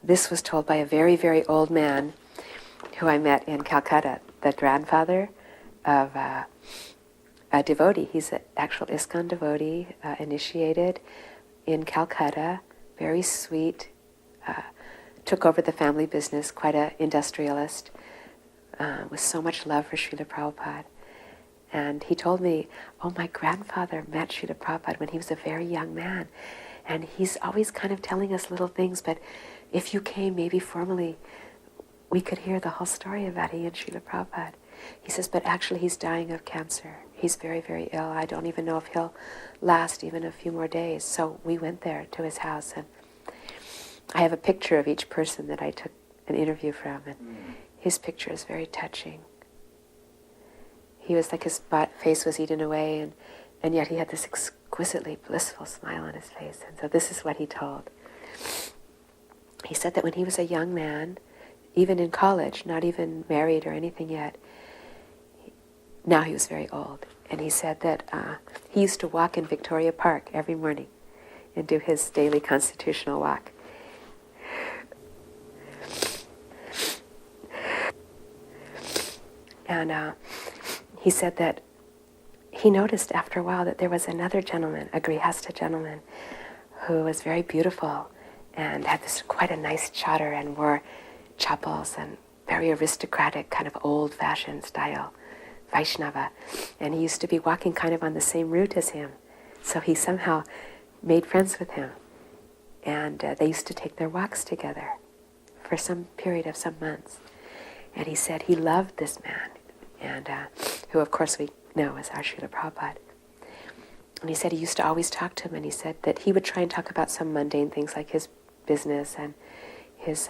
this was told by a very, very old man who I met in Calcutta, the grandfather of a devotee. He's an actual ISKCON devotee, initiated in Calcutta, very sweet, took over the family business, quite an industrialist, with so much love for Srila Prabhupada. And he told me, oh, my grandfather met Srila Prabhupada when he was a very young man. And he's always kind of telling us little things, but if you came maybe formally, we could hear the whole story about he and Srila Prabhupada. He says, but actually he's dying of cancer. He's very, very ill. I don't even know if he'll last even a few more days. So we went there to his house, and I have a picture of each person that I took an interview from, and his picture is very touching. He was like his face was eaten away, and yet he had this exquisitely blissful smile on his face. And so this is what he told. He said that when he was a young man, even in college, not even married or anything yet, now he was very old. And he said that he used to walk in Victoria Park every morning and do his daily constitutional walk. And he said that he noticed after a while that there was another gentleman, a Grihasta gentleman, who was very beautiful and had this quite a nice chadar and wore chappals and very aristocratic, kind of old-fashioned style, Vaishnava. And he used to be walking kind of on the same route as him. So he somehow made friends with him. And they used to take their walks together for some period of some months. And he said he loved this man, and who of course we know as our Srila Prabhupada. And he said he used to always talk to him, and he said that he would try and talk about some mundane things like his business and his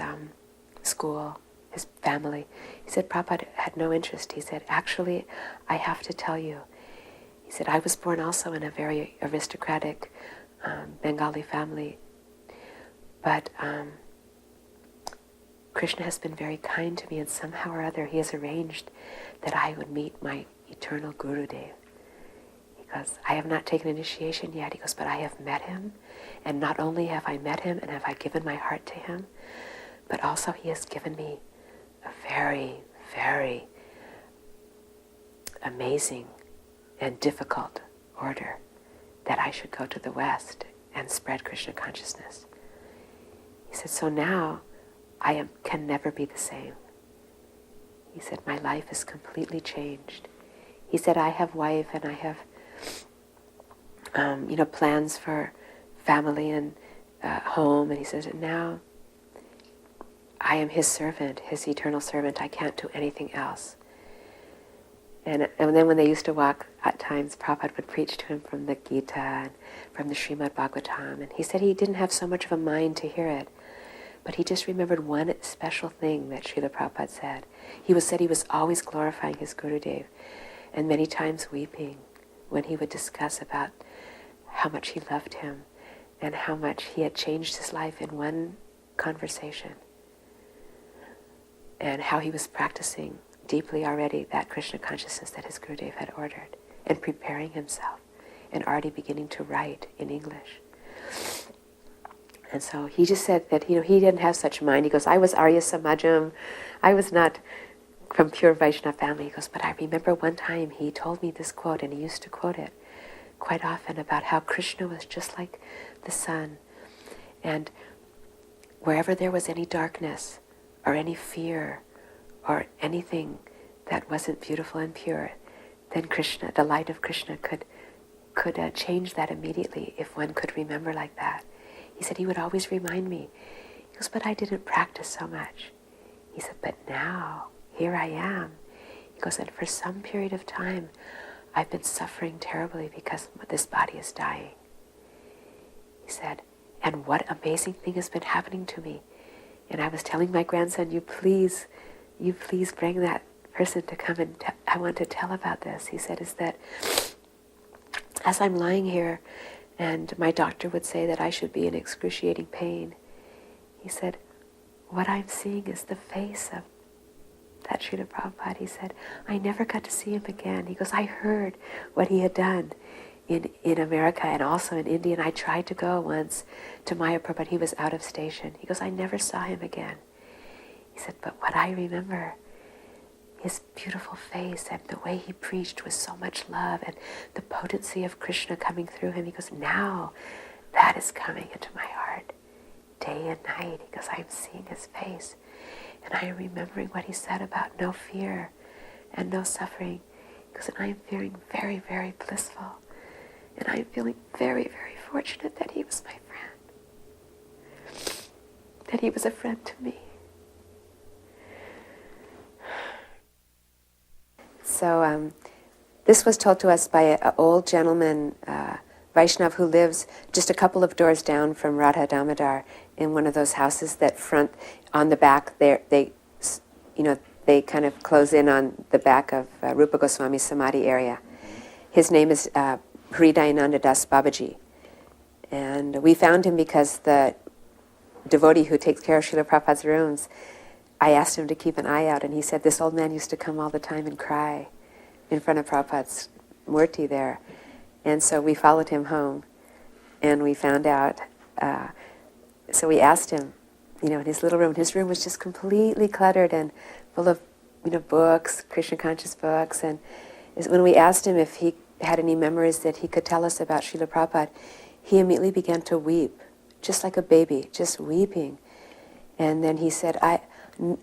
school, his family. He said Prabhupada had no interest. He said, actually, I have to tell you. He said, I was born also in a very aristocratic Bengali family, but Krishna has been very kind to me, and somehow or other he has arranged that I would meet my eternal Gurudev. He goes, I have not taken initiation yet. He goes, but I have met him, and not only have I met him and have I given my heart to him, but also he has given me a very, very amazing and difficult order that I should go to the West and spread Krishna consciousness. He said, so now I can never be the same. He said, my life is completely changed. He said, I have wife and I have plans for family and home. And he says, now I am his servant, his eternal servant. I can't do anything else. And then when they used to walk, at times Prabhupada would preach to him from the Gita and from the Srimad Bhagavatam. And he said he didn't have so much of a mind to hear it, but he just remembered one special thing that Srila Prabhupada said. He was always glorifying his Gurudev, and many times weeping when he would discuss about how much he loved him and how much he had changed his life in one conversation, and how he was practicing deeply already that Krishna consciousness that his Gurudev had ordered, and preparing himself, and already beginning to write in English. And so he just said that he didn't have such mind. He goes, I was Arya Samajam. I was not from pure Vaishnava family. He goes, but I remember one time he told me this quote, and he used to quote it quite often, about how Krishna was just like the sun. And wherever there was any darkness or any fear or anything that wasn't beautiful and pure, then Krishna, the light of Krishna, could change that immediately if one could remember like that. He said he would always remind me. He goes, but I didn't practice so much. He said, but now, here I am. He goes, and for some period of time, I've been suffering terribly because this body is dying. He said, and what amazing thing has been happening to me. And I was telling my grandson, you please bring that person to come and I want to tell about this. He said, is that as I'm lying here, and my doctor would say that I should be in excruciating pain, he said, what I'm seeing is the face of that Srila Prabhupada. He said, I never got to see him again. He goes, I heard what he had done. in America and also in India. And I tried to go once to Maya Prabhupada. He was out of station. He goes, I never saw him again. He said, but what I remember, his beautiful face and the way he preached with so much love and the potency of Krishna coming through him. He goes, now that is coming into my heart day and night. He goes, I'm seeing his face. And I am remembering what he said about no fear and no suffering. He goes, and I am feeling very, very blissful. And I am feeling very, very fortunate that he was my friend. That he was a friend to me. So this was told to us by an old gentleman, Vaishnav, who lives just a couple of doors down from Radha Damodar in one of those houses that front on the back. They kind of close in on the back of Rupa Goswami's Samadhi area. His name is Hridayananda Das Babaji. And we found him because the devotee who takes care of Srila Prabhupada's rooms, I asked him to keep an eye out, and he said this old man used to come all the time and cry in front of Prabhupada's murti there. And so we followed him home, and we found out, so we asked him, in his little room. His room was just completely cluttered and full of, books, Krishna conscious books. And when we asked him if he had any memories that he could tell us about Srila Prabhupada, he immediately began to weep, just like a baby, just weeping. And then he said,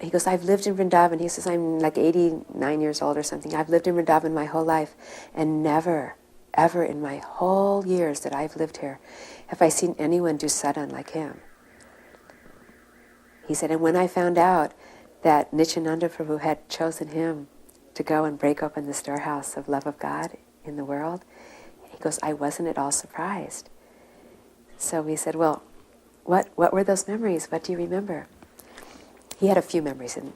he goes, I've lived in Vrindavan. He says, I'm like 89 years old or something. I've lived in Vrindavan my whole life, and never, ever in my whole years that I've lived here have I seen anyone do sadhana like him. He said, and when I found out that Nityananda Prabhu had chosen him to go and break open the storehouse of love of God in the world, he goes, I wasn't at all surprised. So we said, well, what were those memories? What do you remember? He had a few memories, and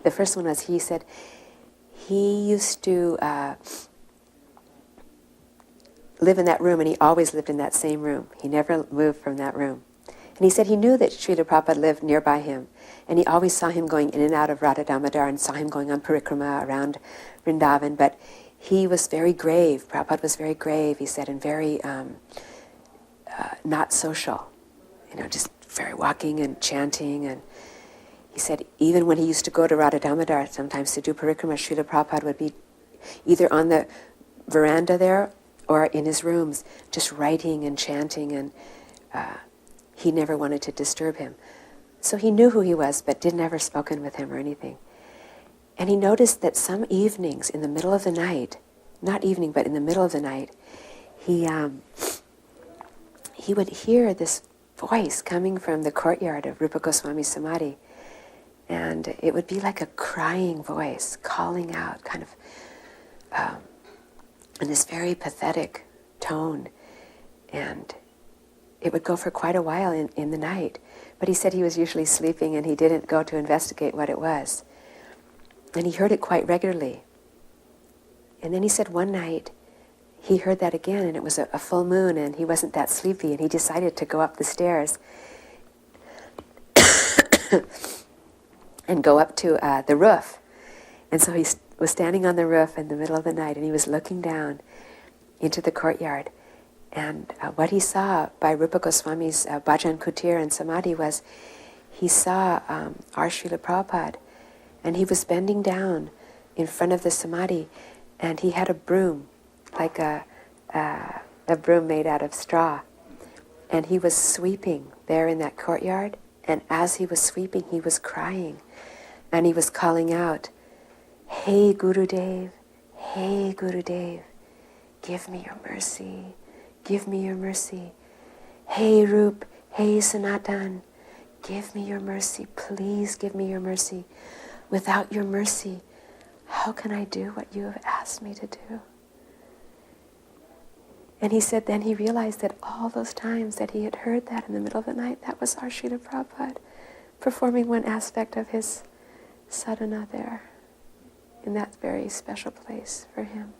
the first one was, he said he used to live in that room, and he always lived in that same room. He never moved from that room. And he said he knew that Srila Prabhupada lived nearby him, and he always saw him going in and out of Radha Damodar and saw him going on parikrama around Vrindavan, but he was very grave. Prabhupada was very grave, he said, and very not social, just very walking and chanting. And he said even when he used to go to Radha Damodar sometimes to do parikrama, Srila Prabhupada would be either on the veranda there or in his rooms just writing and chanting, and he never wanted to disturb him. So he knew who he was, but didn't ever spoken with him or anything. And he noticed that some evenings in the middle of the night, not evening, but in the middle of the night, he would hear this voice coming from the courtyard of Rupa Goswami's Samadhi. And it would be like a crying voice, calling out, kind of in this very pathetic tone. And it would go for quite a while in the night. But he said he was usually sleeping and he didn't go to investigate what it was. And he heard it quite regularly. And then he said one night he heard that again, and it was a full moon, and he wasn't that sleepy, and he decided to go up the stairs and go up to the roof. And so he was standing on the roof in the middle of the night, and he was looking down into the courtyard. And what he saw by Rupa Goswami's Bhajan Kutir and Samadhi was, he saw our Srila Prabhupada, and he was bending down in front of the Samadhi, and he had a broom, like a broom made out of straw. And he was sweeping there in that courtyard, and as he was sweeping, he was crying, and he was calling out, "Hey Gurudev, hey Gurudev, give me your mercy, give me your mercy. Hey Rup, hey Sanatan, give me your mercy, please give me your mercy. Without your mercy, how can I do what you have asked me to do?" And he said then he realized that all those times that he had heard that in the middle of the night, that was our Srila Prabhupada performing one aspect of his sadhana there, in that very special place for him.